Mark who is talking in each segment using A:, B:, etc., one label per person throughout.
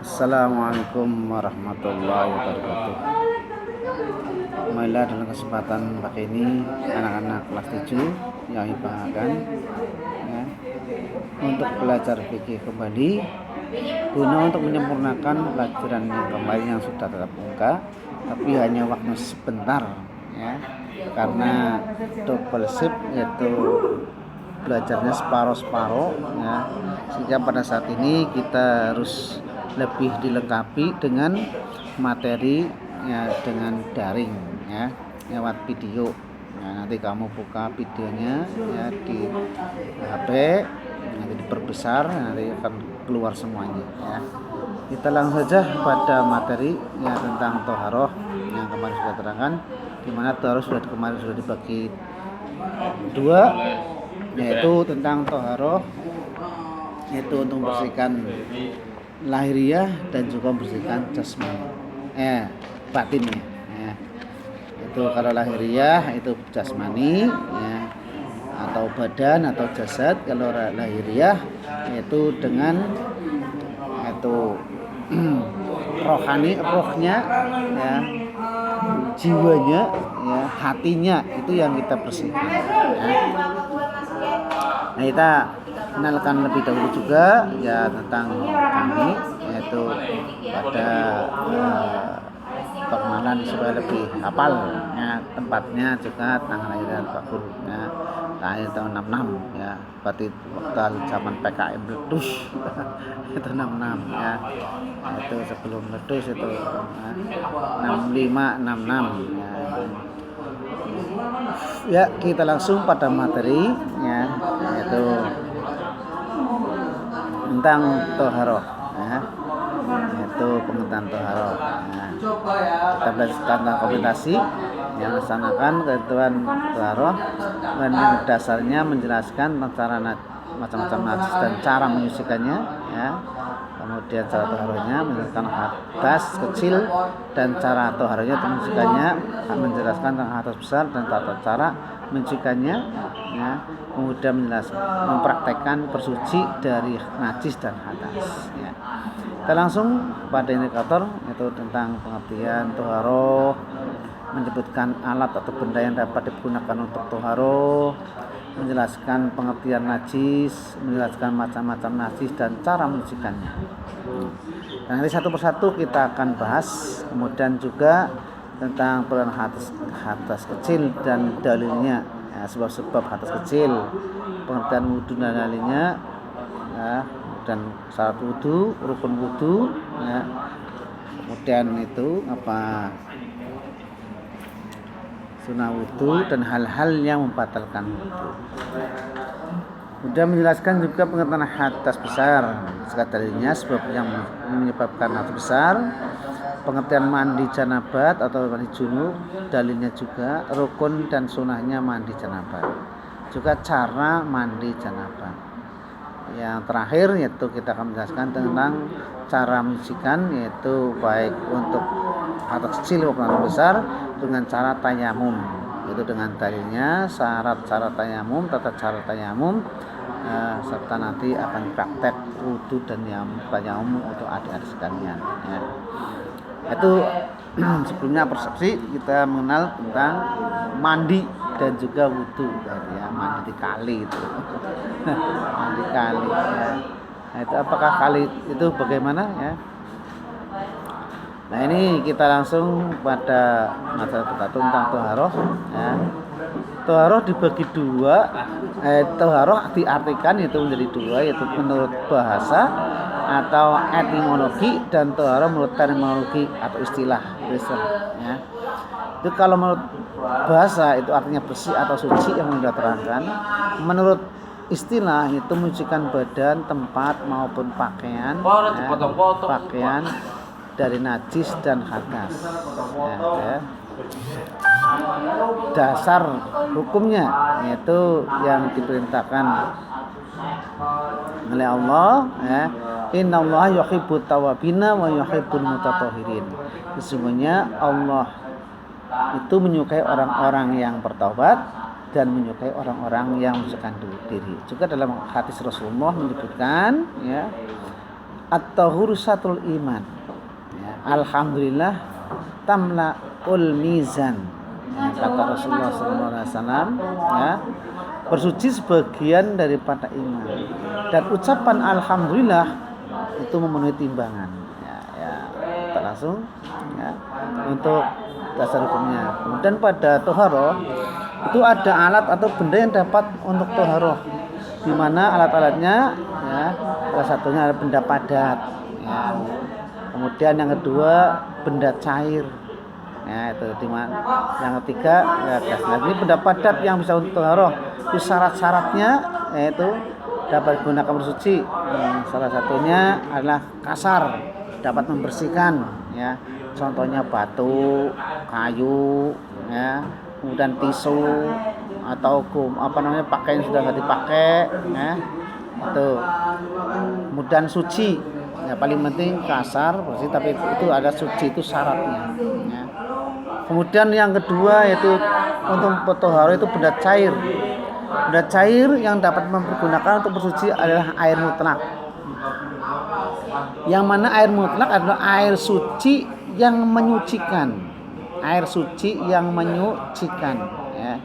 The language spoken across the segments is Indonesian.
A: Assalamualaikum warahmatullahi wabarakatuh. Kembali dalam kesempatan pagi ini anak-anak kelas 7 yang dibanggakan ya, untuk belajar fikih kembali guna untuk menyempurnakan pelajaran yang kemarin yang sudah tatap muka, tapi hanya waktu sebentar ya, karena double shift, yaitu belajarnya separuh-separuh ya, sehingga pada saat ini kita harus lebih dilengkapi dengan materi ya, dengan daring ya, lewat video. Nah, nanti kamu buka videonya ya di HP, nanti diperbesar, nanti akan keluar semuanya ya. Kita langsung saja pada materi ya, tentang toharoh yang kemarin sudah terangkan, di mana toharoh kemarin sudah dibagi dua, yaitu tentang toharoh, yaitu untuk membersihkan lahiriah dan juga membersihkan jasmani batinnya ya. Itu kalau lahiriah itu jasmani ya, atau badan atau jasad. Kalau lahiriah yaitu dengan itu rohani, rohnya ya, jiwanya ya, hatinya, itu yang kita bersihkan ya. Nah, kita kenalkan lebih dahulu juga ya tentang kami, yaitu pada perkenalan supaya lebih hafal ya, tempatnya juga tanggal lahir dan Pak Guru ya, lahir tahun 66 ya, berarti waktu zaman PKM meletus itu 66 ya, itu sebelum meletus itu ya, 65 66 ya. Ya, kita langsung pada materi ya, yaitu tentang toharoh ya, yaitu pengetahuan toharoh ya. Kita belajar tentang kombinasi yang melaksanakan ketentuan toharoh, dan yang dasarnya menjelaskan cara macam-macam najis dan cara menyucikannya ya. Kemudian cara toharohnya menjelaskan hadas kecil dan cara toharohnya menyucikannya, menjelaskan tentang hadas besar dan tata cara menyucikannya ya. Kemudian menjelaskan mempraktekkan bersuci dari najis dan hadas ya. Kita langsung pada indikator, yaitu tentang pengertian toharoh, menyebutkan alat atau benda yang dapat digunakan untuk toharoh, menjelaskan pengertian najis, menjelaskan macam-macam najis dan cara menyucikannya. Dan nanti satu persatu kita akan bahas. Kemudian juga tentang peran hadas kecil dan dalilnya ya, sebab-sebab hadas kecil, pengertian wudhu dan dalilnya ya, dan syarat wudhu, rukun wudhu ya. Kemudian itu apa, sunnah wudhu dan hal-hal yang membatalkan wudhu. Kemudian menjelaskan juga pengertian hadas besar, segala dalilnya, sebab yang menyebabkan hadas besar, pengertian mandi janabat atau mandi junub, dalilnya juga, rukun dan sunnahnya mandi janabat, juga cara mandi janabat. Yang terakhir yaitu kita akan menjelaskan tentang cara menyucikan, yaitu baik untuk hadas kecil maupun hadas besar dengan cara tayamum, yaitu dengan dalilnya, syarat-syarat tayamum, tata cara tayamum, serta nanti akan praktek wudhu dan tayamum untuk adik-adik sekalian ya. Itu sebelumnya persepsi kita mengenal tentang mandi dan juga wudhu ya, mandi di kali itu mandi kali ya. Nah, itu apakah kali itu bagaimana ya. Nah, ini kita langsung pada masalah kita tentang toharoh ya. Toharoh dibagi dua, toharoh diartikan itu menjadi dua, yaitu menurut bahasa atau etimologi, dan toharoh menurut terminologi atau istilah ya. Itu kalau menurut bahasa itu artinya bersih atau suci yang sudah terangkan. Menurut istilah itu menyucikan badan, tempat maupun pakaian ya, pakaian dari najis dan hadas ya. Dasar hukumnya yaitu yang diperintahkan oleh Allah ya, innallaha yuhibbut tawwabina wa yuhibbul mutatahhirin. Sesungguhnya Allah itu menyukai orang-orang yang bertaubat dan menyukai orang-orang yang mensucikan diri. Juga dalam hadis Rasulullah menyebutkan ya, at-tahuru satrul iman. Ya, alhamdulillah tamlaul mizan. Ya, kata Rasulullah SAW, ya, bersuci sebagian daripada iman. Dan ucapan alhamdulillah itu memenuhi timbangan. Kita langsung ya, untuk dasar hukumnya. Kemudian pada toharoh itu ada alat atau benda yang dapat untuk toharoh, di mana alat-alatnya ya, salah satunya adalah benda padat ya. Kemudian yang kedua benda cair ya, itu dimana. Yang ketiga ya gas. Nah, ini benda padat yang bisa untuk toharoh itu syarat-syaratnya yaitu dapat digunakan bersuci. Salah satunya adalah kasar, dapat membersihkan ya, contohnya batu, kayu ya, kemudian tisu atau pakaian yang sudah nggak dipakai ya, itu. Kemudian suci ya, paling penting kasar bersih, tapi itu ada suci, itu syaratnya ya. Kemudian yang kedua yaitu untuk toharoh itu benda cair. Benda cair yang dapat digunakan untuk bersuci adalah air mutlak. Yang mana air mutlak adalah air suci yang menyucikan. Air suci yang menyucikan ya.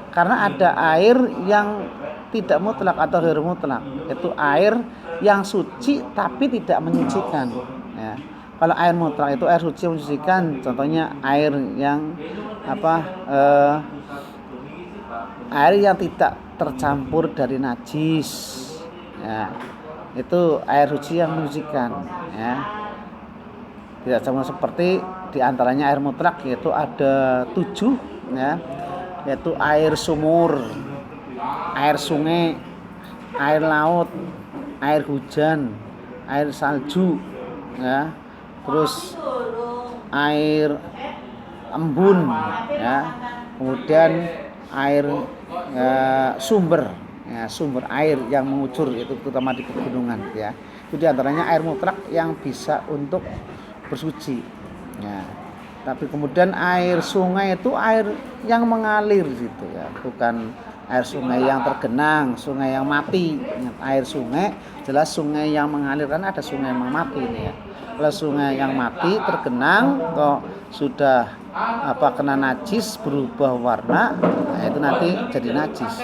A: Karena ada air yang tidak mutlak atau ghair mutlak, yaitu air yang suci tapi tidak menyucikan ya. Kalau air mutlak itu air suci yang menyucikan, contohnya air yang air yang tidak tercampur dari najis ya, itu air suci yang menyucikan ya. Tidak sama seperti diantaranya air mutlak, yaitu ada 7 ya, yaitu air sumur, air sungai, air laut, air hujan, air salju ya, terus air embun ya, kemudian air sumber ya, sumber air yang mengucur, itu terutama di pegunungan ya. Itu diantaranya air mutlak yang bisa untuk bersuci ya. Tapi kemudian air sungai itu air yang mengalir gitu ya, bukan air sungai yang tergenang, sungai yang mati. Air sungai jelas sungai yang mengalir, kan ada sungai yang mati ini ya. Kalau sungai yang mati tergenang kok sudah kena najis, berubah warna, nah itu nanti jadi najis.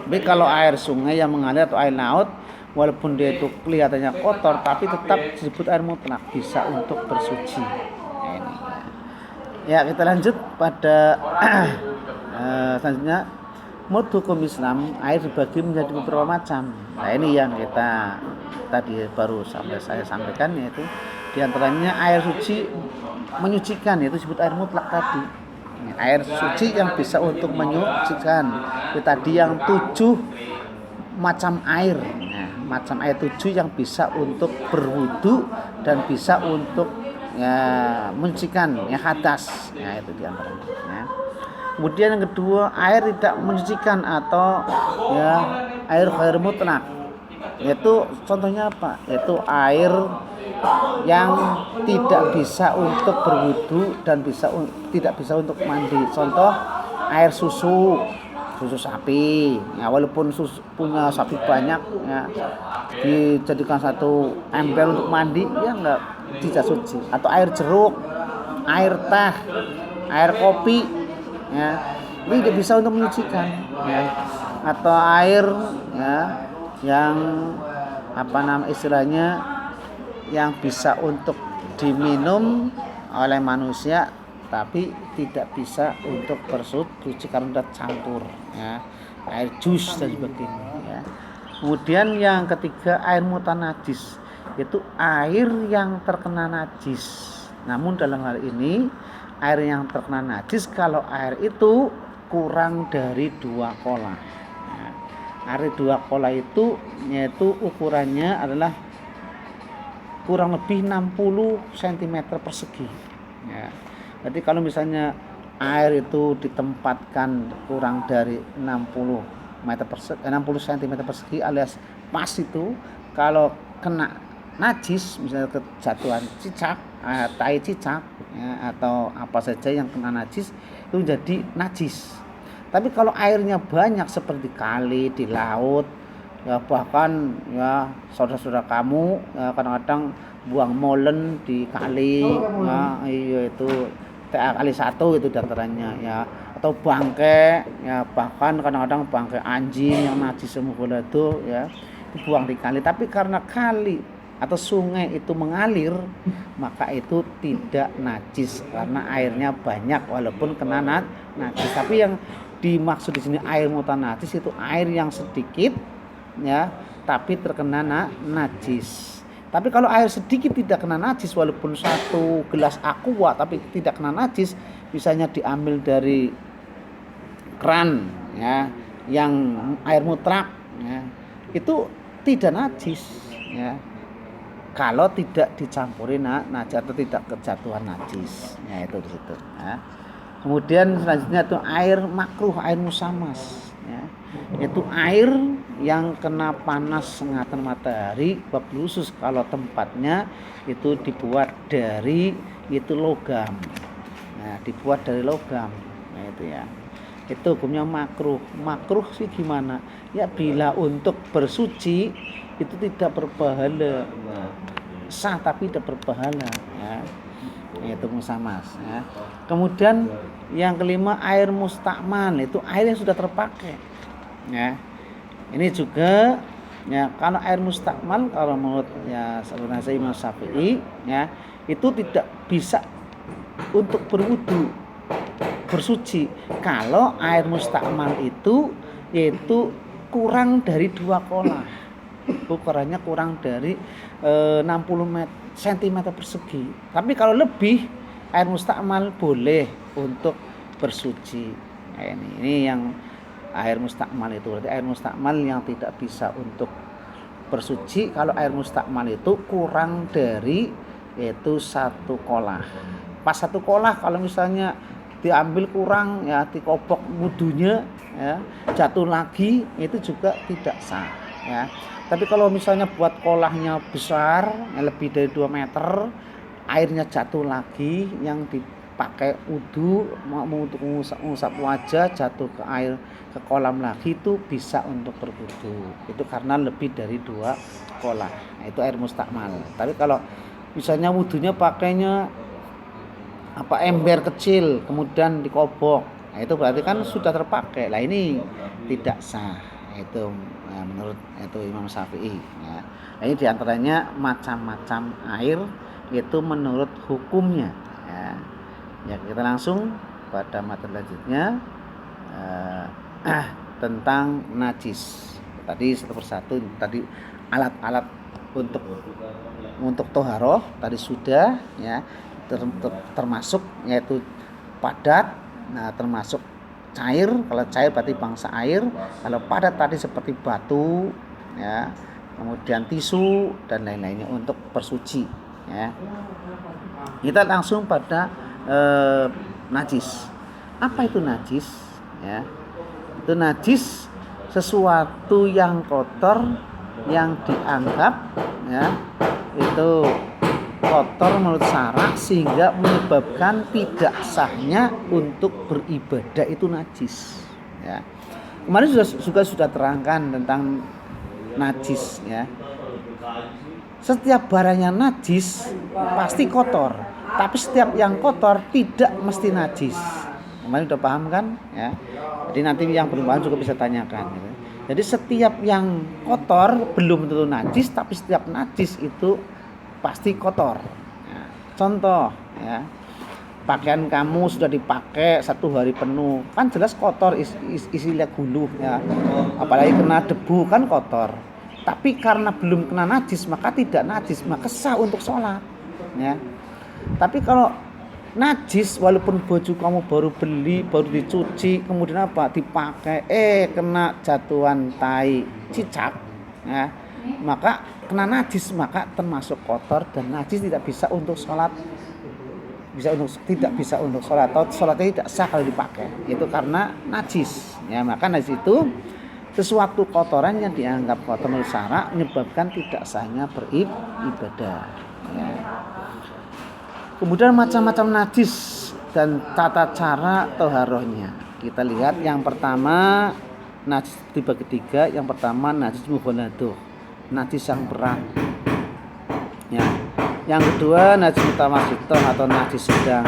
A: Tapi kalau air sungai yang mengalir atau air laut, walaupun dia itu kelihatannya kotor, tapi tetap disebut air mutlak, bisa untuk bersuci. Ya, kita lanjut pada selanjutnya. Menurut hukum Islam, air dibagi menjadi beberapa macam. Nah, ini yang kita tadi baru saya sampaikan, yaitu diantaranya air suci menyucikan, yaitu disebut air mutlak tadi. Air suci yang bisa untuk menyucikan, itu tadi yang 7 macam air. Nah, macam air 7 yang bisa untuk berwudu dan bisa untuk ya, menyucikan ya hadas. Ya, itu diantaranya. Ya. Kemudian yang kedua, air tidak menyucikan atau ya air ghair mutlak. Yaitu contohnya apa? Yaitu air yang tidak bisa untuk berwudu dan tidak bisa untuk mandi. Contoh air susu sapi. Ya, walaupun punya sapi banyak ya, dijadikan satu ember untuk mandi ya enggak tidak suci. Atau air jeruk, air teh, air kopi ya, ini tidak bisa untuk menyucikan ya. Atau air ya yang istilahnya yang bisa untuk diminum oleh manusia tapi tidak bisa untuk bersuci karena sudah campur ya, air jus dan sebagainya ya. Kemudian yang ketiga, air mutanajis, yaitu air yang terkena najis. Namun dalam hal ini air yang terkena najis kalau air itu kurang dari 2 kola. Ya, air 2 kola itu yaitu ukurannya adalah kurang lebih 60 cm persegi. Ya, jadi kalau misalnya air itu ditempatkan kurang dari 60 cm persegi alias pas itu, kalau kena najis, misalnya kejatuhan cicak, tai cicak ya, atau apa saja yang kena najis itu jadi najis. Tapi kalau airnya banyak seperti kali, di laut, ya bahkan ya saudara-saudara kamu ya, kadang-kadang buang molen di kali ya, iya itu TA kali 1 itu datarannya ya, atau bangke ya, bahkan kadang-kadang bangke anjing yang najis semua itu ya dibuang di kali. Tapi karena kali atau sungai itu mengalir, maka itu tidak najis karena airnya banyak walaupun kena najis. Tapi yang dimaksud di sini air mutanajis itu air yang sedikit ya, tapi terkena najis. Tapi kalau air sedikit tidak kena najis, walaupun 1 gelas aqua tapi tidak kena najis, misalnya diambil dari keran ya, yang air mutlak ya, itu tidak najis ya, kalau tidak dicampuri najis atau tidak kejatuhan najis ya, itu di situ ya. Kemudian selanjutnya itu air makruh, air musamas ya, itu air yang kena panas sengatan matahari, wabil khusus kalau tempatnya itu dibuat dari itu logam. Nah, dibuat dari logam. Nah, itu ya. Itu hukumnya makruh. Makruh sih gimana? Ya bila untuk bersuci itu tidak berpahala. Nah, sah tapi tidak berpahala ya. Itu musamas ya. Kemudian yang kelima air mustakmal, itu air yang sudah terpakai ya. Ini juga ya, kalau air mustakmal kalau menurut ya saudara Imam Syafi'i ya, itu tidak bisa untuk berwudu bersuci kalau air mustakmal itu yaitu kurang dari 2 kolah, ukurannya kurang dari 60 cm persegi. Tapi kalau lebih air mustakmal boleh untuk bersuci. Nah, ini yang air mustakmal itu berarti air mustakmal yang tidak bisa untuk bersuci kalau air mustakmal itu kurang dari yaitu 1 kolah. Pas 1 kolah kalau misalnya diambil kurang ya, dikobok wudunya ya, jatuh lagi itu juga tidak sah ya. Tapi kalau misalnya buat kolahnya besar ya, lebih dari 2 meter, airnya jatuh lagi yang dipakai wudu mau untuk mengusap wajah, jatuh ke air ke kolam lagi, itu bisa untuk berwudu. Itu karena lebih dari 2 kolah. Nah, itu air mustakmal. Tapi kalau misalnya wudunya pakainya ember kecil kemudian dikobok, nah itu berarti kan sudah terpakai. Lah ini tidak sah. Itu menurut itu Imam Syafi'i ya. Nah, ini diantaranya macam-macam air itu menurut hukumnya ya. Ya, kita langsung pada materi lanjutnya tentang najis. Tadi satu persatu tadi alat-alat untuk toharoh tadi sudah ya, termasuk yaitu padat, nah termasuk cair. Kalau cair berarti bangsa air, kalau padat tadi seperti batu ya, kemudian tisu dan lain-lainnya untuk bersuci ya. Kita langsung pada najis. Apa itu najis ya? Itu najis sesuatu yang kotor yang dianggap ya itu kotor menurut syara sehingga menyebabkan tidak sahnya untuk beribadah, itu najis ya. Kemarin sudah terangkan tentang najis ya. Setiap barang yang najis pasti kotor, tapi setiap yang kotor tidak mesti najis. Kemarin udah paham kan ya. Jadi nanti yang belum paham juga bisa tanyakan gitu. Jadi setiap yang kotor belum tentu najis, tapi setiap najis itu pasti kotor ya. Contoh ya, pakaian kamu sudah dipakai 1 hari penuh, kan jelas kotor, isinya guluh ya, apalagi kena debu kan kotor. Tapi karena belum kena najis maka tidak najis, maka sah untuk sholat ya. Tapi kalau najis walaupun baju kamu baru beli, baru dicuci, kemudian dipakai kena jatuhan tai cicak ya, maka kena najis, maka termasuk kotor dan najis, tidak bisa untuk sholat, tidak bisa untuk sholat, atau sholatnya tidak sah kalau dipakai, itu karena najis ya. Maka najis itu sesuatu kotoran yang dianggap kotor menurut syara menyebabkan tidak sahnya beribadah ya. Kemudian macam-macam najis dan tata cara toharohnya. Kita lihat yang pertama najis dibagi tiga. Yang pertama najis mughalladzah, najis yang berat. Ya. Yang kedua najis mutawassithah atau najis sedang.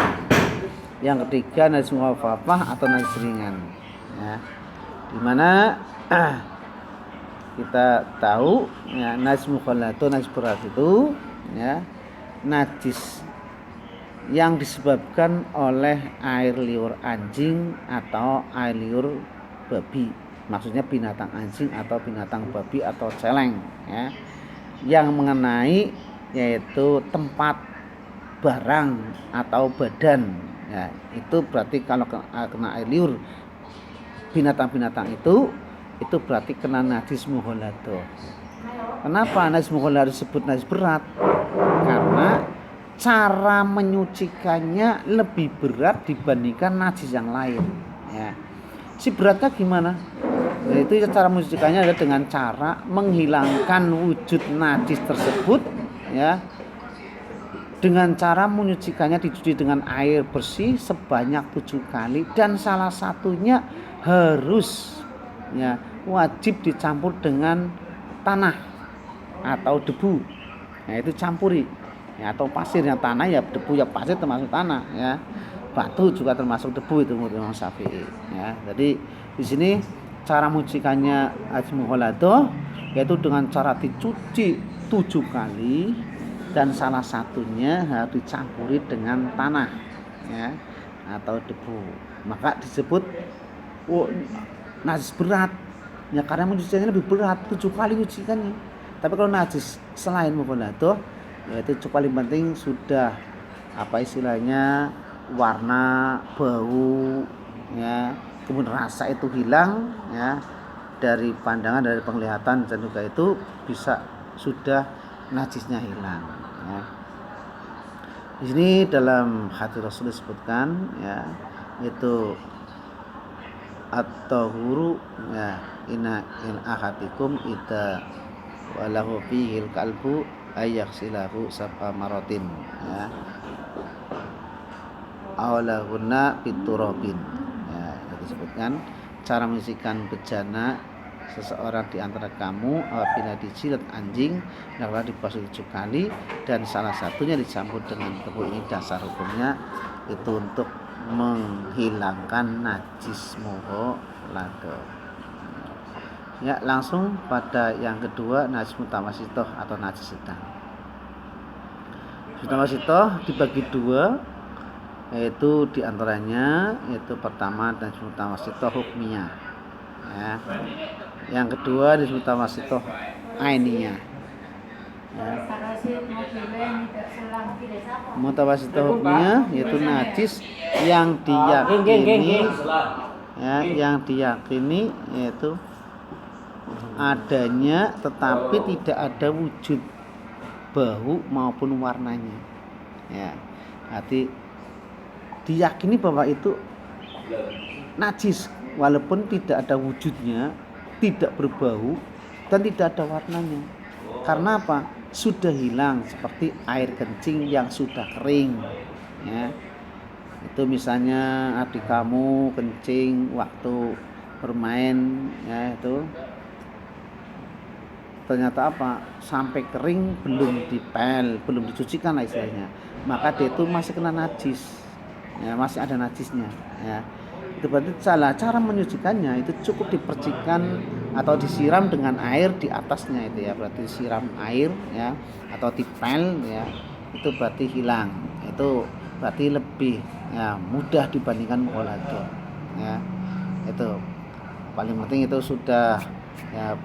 A: Yang ketiga najis mukhafafah atau najis ringan. Ya. Dimana kita tahu ya, najis mughalladzah, najis berat itu ya najis yang disebabkan oleh air liur anjing atau air liur babi, maksudnya binatang anjing atau binatang babi atau celeng ya, yang mengenai yaitu tempat, barang atau badan ya, itu berarti kalau kena air liur binatang-binatang itu berarti kena najis mughalladzah. Kenapa najis mughalladzah disebut najis berat? Karena cara menyucikannya lebih berat dibandingkan najis yang lain ya. Si beratnya gimana? Yaitu cara menyucikannya adalah dengan cara menghilangkan wujud najis tersebut ya, dengan cara menyucikannya dicuci dengan air bersih sebanyak 7 kali, dan salah satunya harus ya wajib dicampur dengan tanah atau debu. Nah, itu campuri ya, atau pasir. Yang tanah ya debu, ya pasir termasuk tanah ya, batu juga termasuk debu, itu menurut Imam Syafi'i ya. Jadi di sini cara mencucikannya najis mughalladzah yaitu dengan cara dicuci 7 kali, dan salah satunya harus dicampuri dengan tanah ya atau debu, maka disebut najis berat ya, karena mencucikannya lebih berat, 7 kali mencucikannya. Tapi kalau najis selain mughalladzah yaitu paling penting sudah apa istilahnya warna, bau ya, kemudian rasa itu hilang ya, dari pandangan, dari penglihatan, dan juga itu bisa sudah najisnya hilang ya. Di sini dalam hadis Rasul disebutkan ya, itu at-tahuru ya, inna in ahadikum ita walahu fihil kalbu ayaghsilahu sab'a maratin ya, awlahunna biturabin ya. Disebutkan cara menyucikan bejana seseorang di antara kamu apabila dijilat anjing hendaklah dibasuh 7 kali, dan salah satunya dicampur dengan debu. Ini dasar hukumnya itu untuk menghilangkan najis mughalladzah ya. Langsung pada yang kedua najis mutawassithah atau najis sedang. Mutawassithah dibagi 2, yaitu diantaranya yaitu pertama najis mutawassithah hukmiyah ya. Yang kedua najis mutawassithah ainiyah ya. Mutawassithah hukmiyah yaitu najis yang diyakini ya, yang diyakini yaitu adanya tetapi tidak ada wujud bau maupun warnanya ya. Berarti diyakini bahwa itu najis walaupun tidak ada wujudnya, tidak berbau, dan tidak ada warnanya. Karena apa? Sudah hilang, seperti air kencing yang sudah kering ya. Itu misalnya adik kamu kencing waktu bermain ya, itu ternyata apa? Sampai kering belum dipel, belum dicucikan lah istilahnya, maka dia itu masih kena najis ya, masih ada najisnya ya. Itu berarti cara menyucikannya itu cukup dipercikan atau disiram dengan air di atasnya itu ya, berarti disiram air ya atau dipel ya, itu berarti hilang. Itu berarti lebih ya mudah dibandingkan mughalladzah ya. Itu paling penting itu sudah ya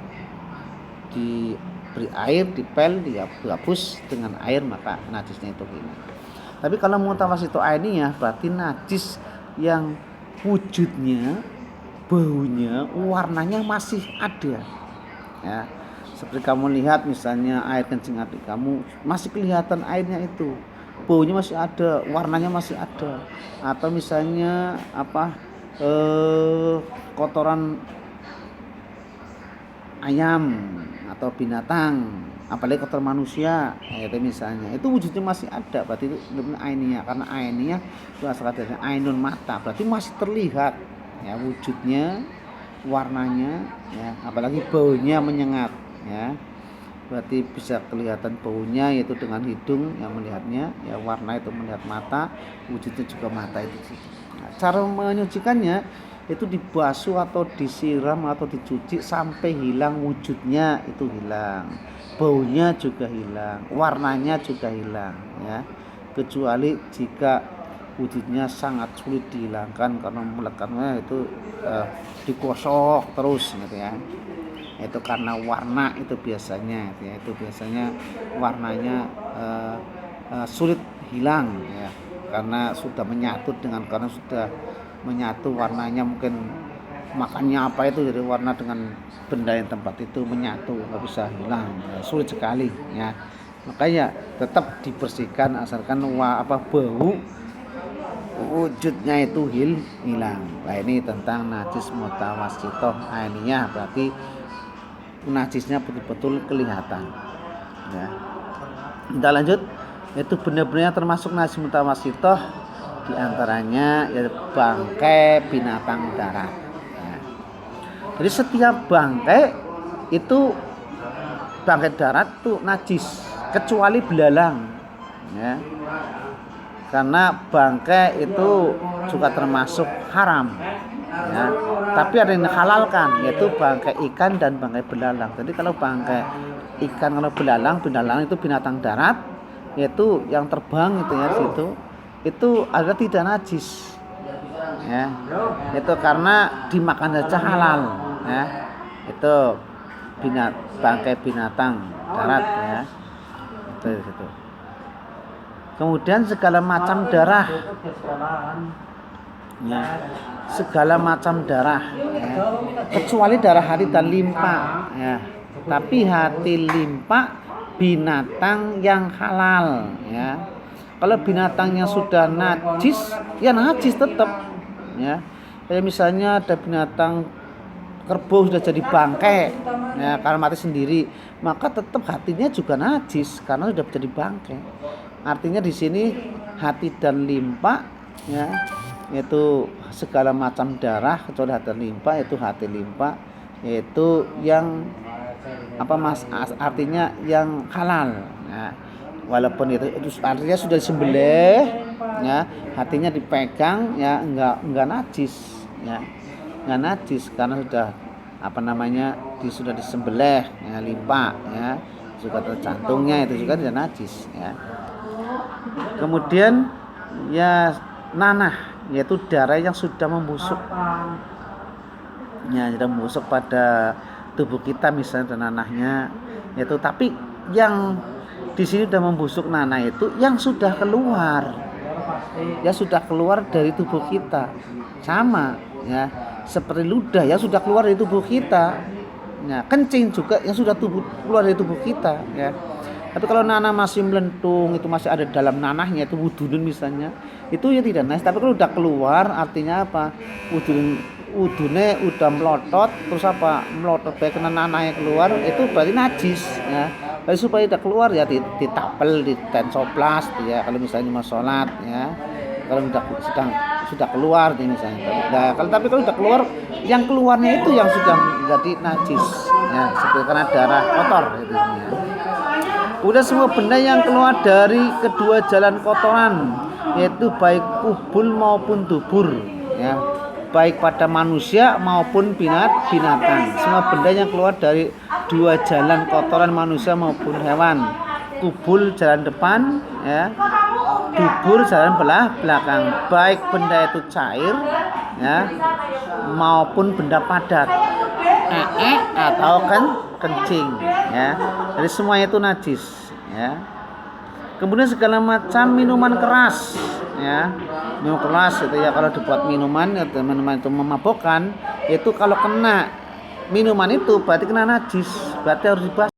A: diberi air, dipel, dihapus dengan air, maka najisnya itu hilang. Tapi kalau mutawassithah ainiyah berarti najis yang wujudnya, baunya, warnanya masih ada ya. Seperti kamu lihat misalnya air kencing adik kamu masih kelihatan airnya itu, baunya masih ada, warnanya masih ada. Atau misalnya apa kotoran ayam atau binatang, apalagi kotor manusia itu misalnya, itu wujudnya masih ada, berarti itu ainiyah. Karena ainiyah itu asal dari ainun mata, berarti masih terlihat ya wujudnya warnanya ya, apalagi baunya menyengat ya. Berarti bisa kelihatan baunya yaitu dengan hidung yang melihatnya ya, warna itu melihat mata, wujudnya juga mata itu. Nah, cara menyucikannya itu dibasuh atau disiram atau dicuci sampai hilang wujudnya, itu hilang, baunya juga hilang, warnanya juga hilang ya, kecuali jika wujudnya sangat sulit dihilangkan karena melekatnya itu digosok terus gitu ya, itu karena warna itu biasanya ya, itu biasanya warnanya sulit hilang ya, karena sudah menyatu karena sudah menyatu warnanya, mungkin makannya apa itu jadi warna dengan benda yang tempat itu menyatu, nggak bisa hilang ya, sulit sekali ya. Makanya tetap dibersihkan asalkan bau wujudnya itu hilang. Nah, ini tentang najis mutawassithah ainiyah, berarti najisnya betul-betul kelihatan ya. Kita lanjut, itu benar-benar termasuk najis mutawassithah diantaranya ya bangkai binatang darat ya. Jadi setiap bangkai itu, bangkai darat tuh najis kecuali belalang ya, karena bangkai itu juga termasuk haram ya. Tapi ada yang dihalalkan, yaitu bangkai ikan dan bangkai belalang. Jadi kalau bangkai ikan, kalau belalang itu binatang darat, yaitu yang terbang itu ya, itu ada tidak najis ya, itu karena dimakan saja halal ya, itu bangkai binatang darat ya, itu. Kemudian segala macam darah ya, segala macam darah ya, kecuali darah hati dan limpa ya. Tapi hati limpa binatang yang halal ya. Kalau binatangnya sudah najis ya najis tetap ya. Kayak misalnya ada binatang kerbau sudah jadi bangkai ya, karena mati sendiri, maka tetap hatinya juga najis karena sudah jadi bangkai. Artinya di sini hati dan limpa ya, yaitu segala macam darah kecuali hati dan limpa, yaitu hati limpa, yaitu yang artinya yang halal ya. Walaupun itu artinya sudah disembelih ya, hatinya dipegang ya, enggak najis ya, enggak najis karena sudah sudah disembelih ya, limpa ya, juga terjantungnya itu juga tidak najis ya. Kemudian ya nanah, yaitu darah yang sudah membusuk ya, sudah membusuk pada tubuh kita, misalnya nanahnya yaitu, tapi yang di sini sudah membusuk nanah itu yang sudah keluar ya, sudah keluar dari tubuh kita, sama ya seperti ludah ya, sudah keluar dari tubuh kita ya, kencing juga yang sudah keluar dari tubuh kita ya. Tapi kalau nanah masih melentung, itu masih ada dalam nanahnya, itu wudunun misalnya, itu ya tidak najis. Tapi kalau udah keluar, artinya apa? Wudune udah melotot, terus melotot baik kena nanahnya keluar, itu berarti najis ya. Tapi supaya tidak keluar ya ditapel, ditensoplas ya, kalau misalnya mau sholat ya. Kalau sudah keluar nih misalnya. Nah, tapi kalau sudah keluar, yang keluarnya itu yang sudah menjadi najis ya, seperti karena darah kotor gitu ya. Udah semua benda yang keluar dari kedua jalan kotoran, yaitu baik kubul maupun dubur ya, baik pada manusia maupun binatang. Semua benda yang keluar dari dua jalan kotoran manusia maupun hewan. Kubul jalan depan ya, dubur jalan belakang. Baik benda itu cair ya maupun benda padat, atau kencing ya. Jadi semuanya itu najis ya. Kemudian segala macam minuman keras ya, minuman keras itu ya, kalau dibuat minuman itu memabukkan, itu kalau kena minuman itu berarti kena najis, berarti harus dibasuh.